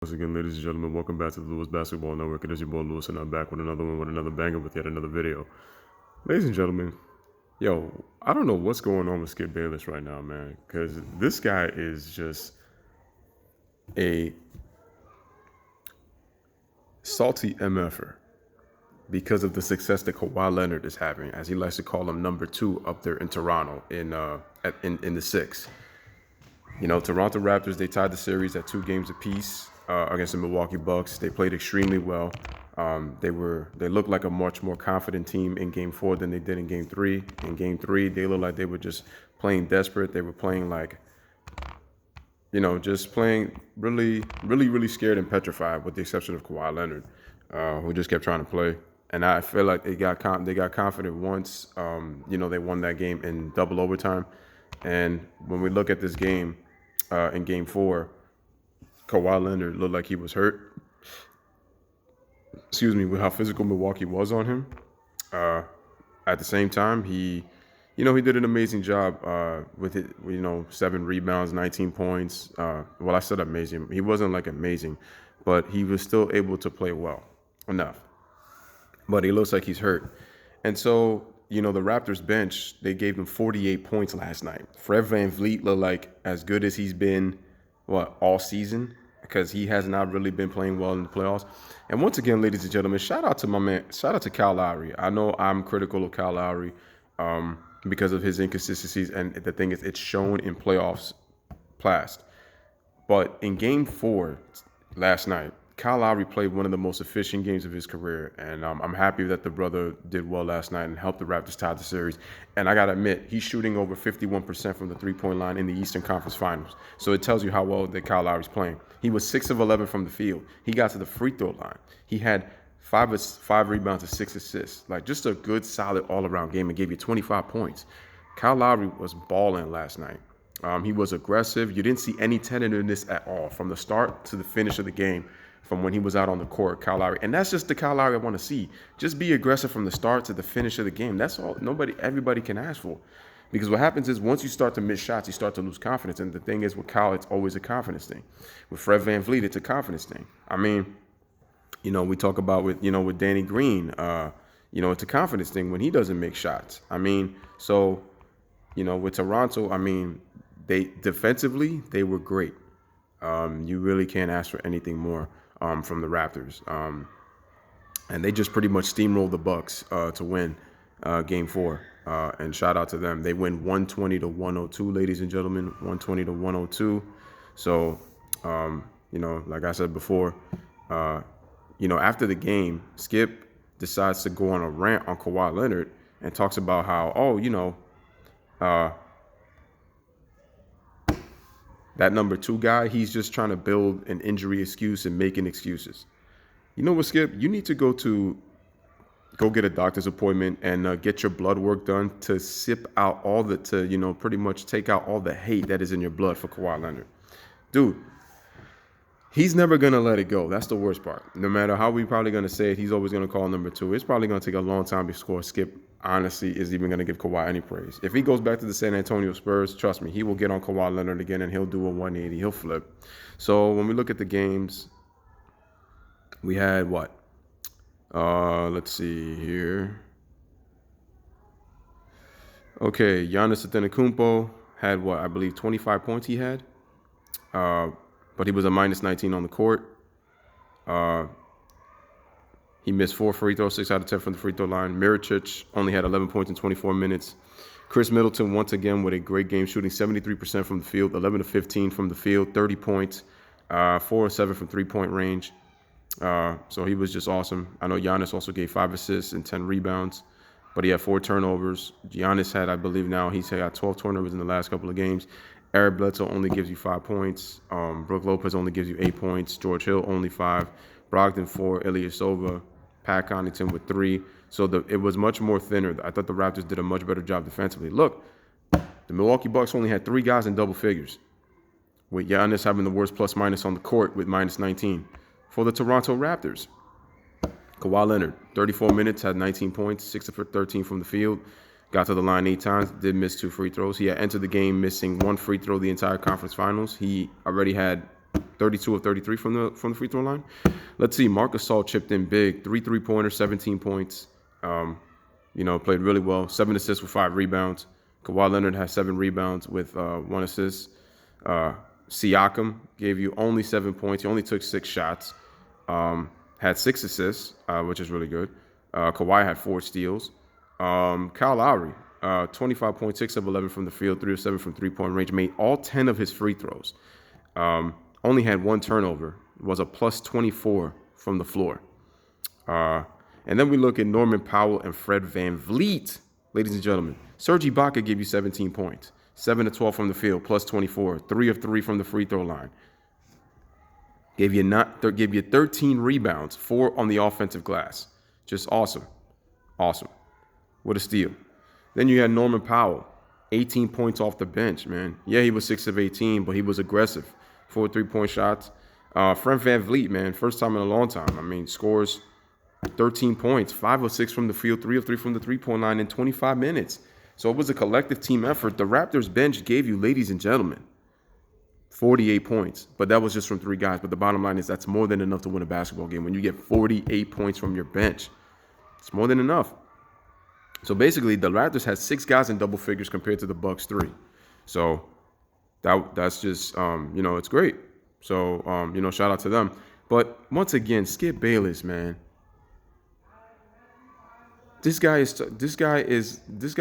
Once again, ladies and gentlemen, welcome back to the Lewis Basketball Network. It is your boy Lewis, and I'm back with another one, with another banger, with yet another video. Ladies and gentlemen, I don't know what's going on with Skip Bayless right now, man, because this guy is just a salty MFer because of the success that Kawhi Leonard is having, as he likes to call him, number 2 up there in Toronto in the 6. Toronto Raptors, they tied the series at 2 games apiece against the Milwaukee Bucks. They played extremely well. They looked like a much more confident team in Game 4 than they did in Game 3. In Game 3, they looked like they were just playing desperate. They were playing just playing really, really, really scared and petrified, with the exception of Kawhi Leonard, who just kept trying to play. And I feel like they got confident once. They won that game in double overtime. And when we look at this game, in Game 4, Kawhi Leonard looked like he was hurt. With how physical Milwaukee was on him. At the same time, he did an amazing job with it. 7 rebounds, 19 points. I said amazing. He wasn't amazing, but he was still able to play well enough. But he looks like he's hurt, and so. The Raptors bench, they gave him 48 points last night. Fred VanVleet looked like as good as he's been, all season, because he has not really been playing well in the playoffs. And once again, ladies and gentlemen, shout out to Kyle Lowry. I know I'm critical of Kyle Lowry because of his inconsistencies, and the thing is, it's shown in playoffs past. But in Game 4 last night, Kyle Lowry played one of the most efficient games of his career, and I'm happy that the brother did well last night and helped the Raptors tie the series. And I got to admit, he's shooting over 51% from the three-point line in the Eastern Conference Finals. So it tells you how well that Kyle Lowry's playing. He was 6 of 11 from the field. He got to the free throw line. He had 5 rebounds and 6 assists. Just a good, solid all-around game, and gave you 25 points. Kyle Lowry was balling last night. He was aggressive. You didn't see any tentativeness at all from the start to the finish of the game. From when he was out on the court, Kyle Lowry. And that's just the Kyle Lowry I want to see. Just be aggressive from the start to the finish of the game. That's all everybody can ask for. Because what happens is, once you start to miss shots, you start to lose confidence. And the thing is, with Kyle, it's always a confidence thing. With Fred VanVleet, it's a confidence thing. We talk about with Danny Green, it's a confidence thing when he doesn't make shots. With Toronto, they defensively, they were great. You really can't ask for anything more from the Raptors. And they just pretty much steamrolled the Bucks to win Game 4. And shout out to them. They win 120-102, ladies and gentlemen, 120-102. So, like I said before, after the game, Skip decides to go on a rant on Kawhi Leonard and talks about how, that number 2 guy, he's just trying to build an injury excuse and making excuses. You know what, Skip? You need to go get a doctor's appointment and get your blood work done to pretty much take out all the hate that is in your blood for Kawhi Leonard. Dude, he's never going to let it go. That's the worst part. No matter how we probably going to say it, he's always going to call number 2. It's probably going to take a long time before Skip honestly is even going to give Kawhi any praise. If he goes back to the San Antonio Spurs, trust me, he will get on Kawhi Leonard again, and he'll do a 180. He'll flip. So when we look at the games, we had what? Let's see here. Okay, Giannis Antetokounmpo had what? I believe 25 points he had. But he was a minus 19 on the court. He missed 4 free throws, 6 out of 10 from the free throw line. Mirotic only had 11 points in 24 minutes. Chris Middleton, once again, with a great game, shooting 73% from the field, 11 of 15 from the field, 30 points, 4 of 7 from three-point range. So he was just awesome. I know Giannis also gave 5 assists and 10 rebounds, but he had 4 turnovers. Giannis had, I believe now, he's got 12 turnovers in the last couple of games. Eric Bledsoe only gives you 5 points. Brook Lopez only gives you 8 points. George Hill only 5. Brogdon 4. Ilyasova, Pat Connaughton with 3. So it was much more thinner. I thought the Raptors did a much better job defensively. Look, the Milwaukee Bucks only had 3 guys in double figures, with Giannis having the worst plus-minus on the court with minus 19. For the Toronto Raptors, Kawhi Leonard, 34 minutes, had 19 points, 6 of 13 from the field. Got to the line 8 times, did miss 2 free throws. He had entered the game missing 1 free throw the entire conference finals. He already had 32 of 33 from the free throw line. Let's see. Marc Gasol chipped in big. 3 3-pointers, 17 points. Played really well. 7 assists with 5 rebounds. Kawhi Leonard had 7 rebounds with 1 assist. Siakam gave you only 7 points. He only took 6 shots. Had 6 assists, which is really good. Kawhi had 4 steals. Kyle Lowry, 25 points, 6 of 11 from the field, 3 of 7 from three-point range, made all 10 of his free throws. Only had 1 turnover, was a plus 24 from the floor. And then we look at Norman Powell and Fred VanVleet, ladies and gentlemen. Serge Ibaka gave you 17 points, 7 of 12 from the field, plus 24, 3 of 3 from the free throw line. Gave you 13 rebounds, 4 on the offensive glass. Just awesome. Awesome. What a steal. Then you had Norman Powell, 18 points off the bench, man. Yeah, he was 6 of 18, but he was aggressive. 4 3-point shots. Fred VanVleet, man, first time in a long time. I mean, scores 13 points, 5 of 6 from the field, 3 of 3 from the three-point line in 25 minutes. So it was a collective team effort. The Raptors bench gave you, ladies and gentlemen, 48 points. But that was just from 3 guys. But the bottom line is that's more than enough to win a basketball game. When you get 48 points from your bench, it's more than enough. So basically, the Raptors had 6 guys in double figures compared to the Bucks 3. So that's just, it's great. So, shout out to them. But once again, Skip Bayless, man. This guy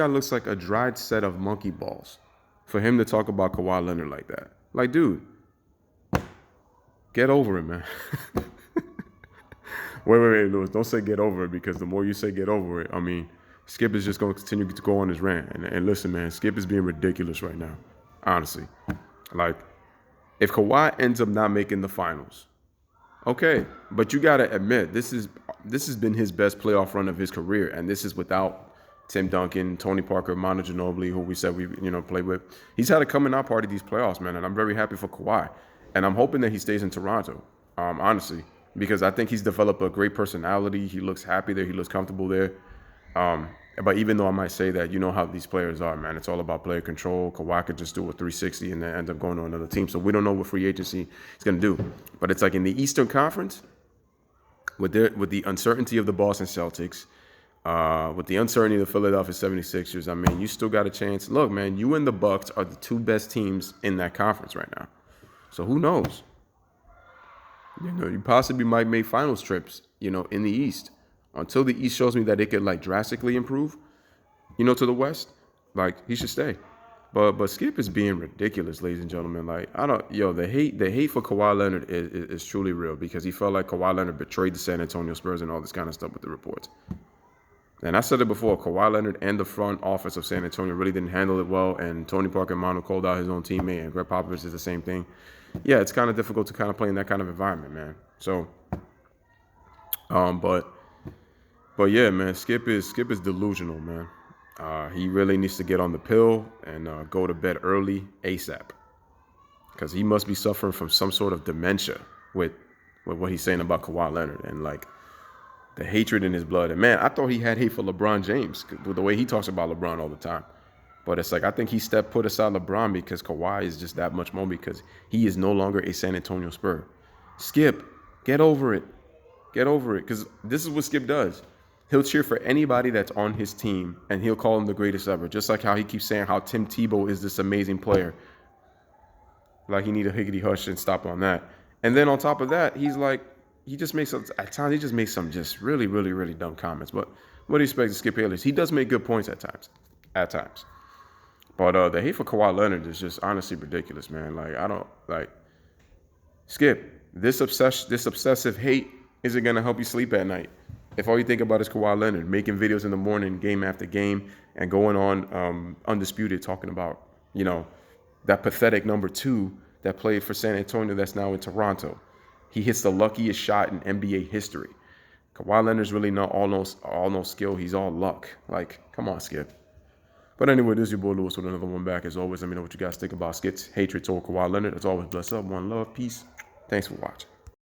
looks like a dried set of monkey balls for him to talk about Kawhi Leonard like that. Like, dude, get over it, man. Wait, Lewis. Don't say get over it, because the more you say get over it, I mean, Skip is just going to continue to go on his rant. And listen, man, Skip is being ridiculous right now, honestly. Like, if Kawhi ends up not making the finals, okay, but you got to admit, this has been his best playoff run of his career, and this is without Tim Duncan, Tony Parker, Manu Ginobili, who we said we played with. He's had a coming out party these playoffs, man, and I'm very happy for Kawhi. And I'm hoping that he stays in Toronto, honestly, because I think he's developed a great personality. He looks happy there. He looks comfortable there. But even though I might say that, you know how these players are, man. It's all about player control. Kawhi could just do a 360 and then end up going to another team. So we don't know what free agency he's going to do. But it's like in the Eastern Conference, with the uncertainty of the Boston Celtics, with the uncertainty of the Philadelphia 76ers, I mean, you still got a chance. Look, man, you and the Bucks are the 2 best teams in that conference right now. So who knows? You possibly might make finals trips, in the East. Until the East shows me that it could drastically improve, to the West, he should stay. But Skip is being ridiculous, ladies and gentlemen. The hate for Kawhi Leonard is truly real, because he felt like Kawhi Leonard betrayed the San Antonio Spurs and all this kind of stuff with the reports. And I said it before, Kawhi Leonard and the front office of San Antonio really didn't handle it well, and Tony Parker and Manu called out his own teammate, and Greg Popovich is the same thing. Yeah, it's kind of difficult to kind of play in that kind of environment, man. So, But yeah, man, Skip is delusional, man. He really needs to get on the pill and go to bed early ASAP, because he must be suffering from some sort of dementia with what he's saying about Kawhi Leonard and the hatred in his blood. And man, I thought he had hate for LeBron James with the way he talks about LeBron all the time. But it's I think he put aside LeBron because Kawhi is just that much more, because he is no longer a San Antonio Spur. Skip, get over it. Get over it, because this is what Skip does. He'll cheer for anybody that's on his team, and he'll call him the greatest ever. Just like how he keeps saying how Tim Tebow is this amazing player. Like he need a higgity hush and stop on that. And then on top of that, he just makes some just really, really, really dumb comments. But what do you expect to Skip Bayless? He does make good points at times. But the hate for Kawhi Leonard is just honestly ridiculous, man. Skip, this obsessive hate isn't going to help you sleep at night. If all you think about is Kawhi Leonard making videos in the morning, game after game, and going on Undisputed talking about, that pathetic number 2 that played for San Antonio that's now in Toronto. He hits the luckiest shot in NBA history. Kawhi Leonard's really not all no skill. He's all luck. Come on, Skip. But anyway, this is your boy Lewis with another one back. As always, let me know what you guys think about Skip's hatred toward Kawhi Leonard. As always, bless up, one love, peace. Thanks for watching.